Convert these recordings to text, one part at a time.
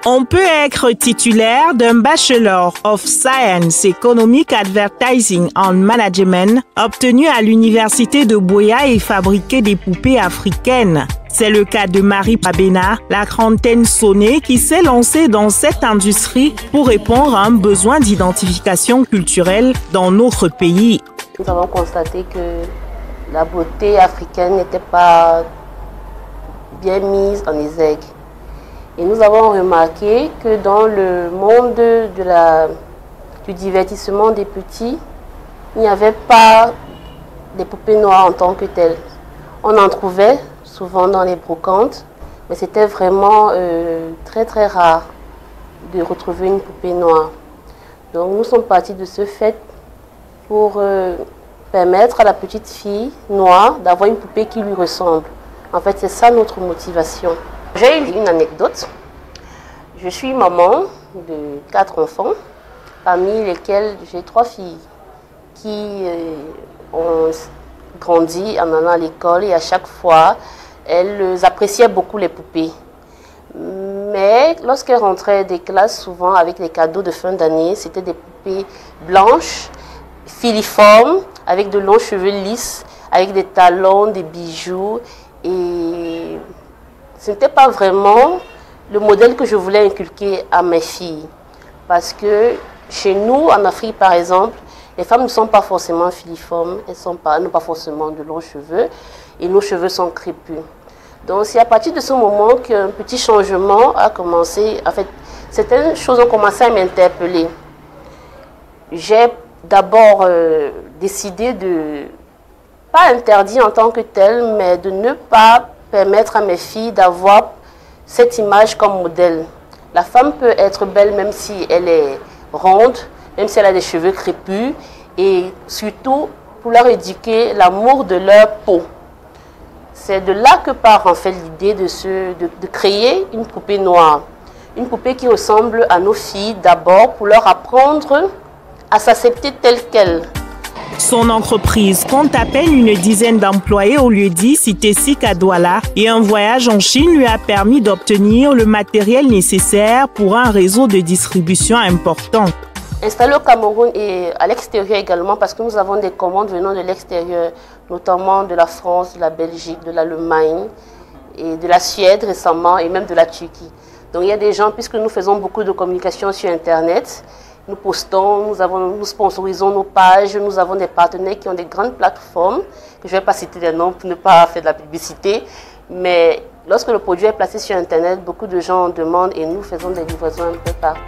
On peut être titulaire d'un Bachelor of Science Economic Advertising and Management obtenu à l'Université de Buea et fabriquer des poupées africaines. C'est le cas de Marie Abena, la trentaine sonnée, qui s'est lancée dans cette industrie pour répondre à un besoin d'identification culturelle dans notre pays. Nous avons constaté que la beauté africaine n'était pas bien mise en exergue. Et nous avons remarqué que dans le monde du divertissement des petits, il n'y avait pas des poupées noires en tant que telles. On en trouvait souvent dans les brocantes, mais c'était vraiment très très rare de retrouver une poupée noire. Donc nous sommes partis de ce fait pour permettre à la petite fille noire d'avoir une poupée qui lui ressemble. En fait, c'est ça notre motivation. J'ai une anecdote. Je suis maman de 4 enfants, parmi lesquels j'ai 3 filles qui ont grandi en allant à l'école et à chaque fois, elles appréciaient beaucoup les poupées. Mais lorsqu'elles rentraient des classes, souvent avec les cadeaux de fin d'année, c'était des poupées blanches, filiformes, avec de longs cheveux lisses, avec des talons, des bijoux. Et ce n'était pas vraiment le modèle que je voulais inculquer à mes filles. Parce que chez nous, en Afrique par exemple, les femmes ne sont pas forcément filiformes, elles n'ont pas forcément de longs cheveux et nos cheveux sont crépus. Donc c'est à partir de ce moment qu'un petit changement a commencé. En fait, certaines choses ont commencé à m'interpeller. J'ai d'abord décidé de pas interdire en tant que tel, mais de ne pas permettre à mes filles d'avoir cette image comme modèle. La femme peut être belle même si elle est ronde, même si elle a des cheveux crépus, et surtout pour leur éduquer l'amour de leur peau. C'est de là que part en fait l'idée de créer une poupée noire. Une poupée qui ressemble à nos filles d'abord pour leur apprendre à s'accepter telle qu'elle. Son entreprise compte à peine une dizaine d'employés au lieu-dit Cité-Sic à Douala et un voyage en Chine lui a permis d'obtenir le matériel nécessaire pour un réseau de distribution important. Installé au Cameroun et à l'extérieur également, parce que nous avons des commandes venant de l'extérieur, notamment de la France, de la Belgique, de l'Allemagne et de la Suède récemment et même de la Turquie. Donc il y a des gens, puisque nous faisons beaucoup de communication sur Internet, nous postons, nous sponsorisons nos pages, nous avons des partenaires qui ont des grandes plateformes, que je ne vais pas citer les noms pour ne pas faire de la publicité, mais lorsque le produit est placé sur Internet, beaucoup de gens en demandent et nous faisons des livraisons un peu partout.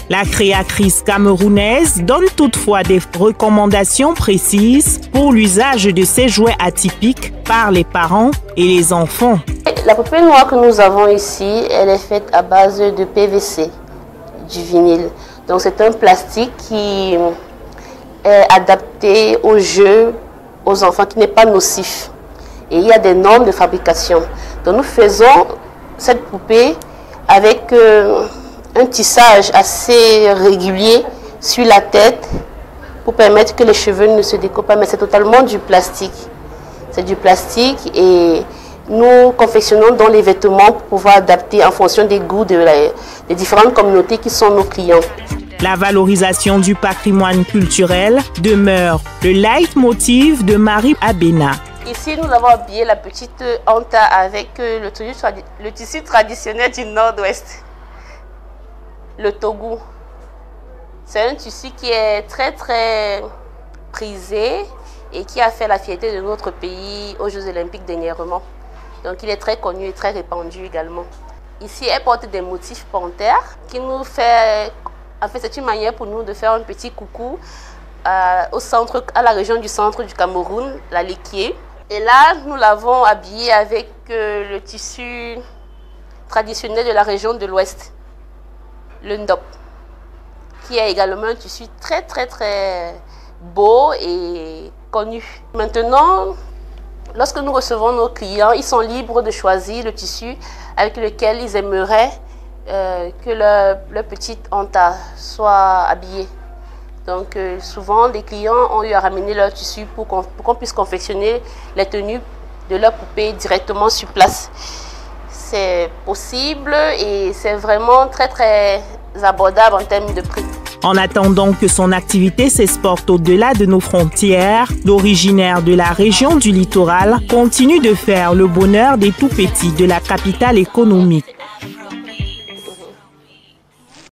La créatrice camerounaise donne toutefois des recommandations précises pour l'usage de ces jouets atypiques par les parents et les enfants. La poupée noire que nous avons ici, elle est faite à base de PVC, du vinyle. Donc c'est un plastique qui est adapté au jeu, aux enfants, qui n'est pas nocif. Et il y a des normes de fabrication. Donc nous faisons cette poupée avec un tissage assez régulier sur la tête pour permettre que les cheveux ne se découpent pas, mais c'est totalement du plastique. C'est du plastique et nous confectionnons dans les vêtements pour pouvoir adapter en fonction des goûts des différentes communautés qui sont nos clients. La valorisation du patrimoine culturel demeure le leitmotiv de Marie Abena. Ici, nous avons habillé la petite Anta avec le tissu traditionnel du Nord-Ouest, le Togo. C'est un tissu qui est très très prisé et qui a fait la fierté de notre pays aux Jeux Olympiques dernièrement. Donc il est très connu et très répandu également. Ici, elle porte des motifs panthères qui nous fait... En fait, c'est une manière pour nous de faire un petit coucou au centre, à la région du centre du Cameroun, la Liquié. Et là, nous l'avons habillée avec le tissu traditionnel de la région de l'Ouest, le Ndop, qui est également un tissu très très très beau et connu. Maintenant, lorsque nous recevons nos clients, ils sont libres de choisir le tissu avec lequel ils aimeraient que leur petite Anta soit habillée. Donc souvent, des clients ont eu à ramener leur tissu pour qu'on puisse confectionner les tenues de leur poupée directement sur place. c'est possible et c'est vraiment très abordable en termes de prix. En attendant que son activité s'exporte au-delà de nos frontières, l'originaire de la région du littoral continue de faire le bonheur des tout-petits de la capitale économique.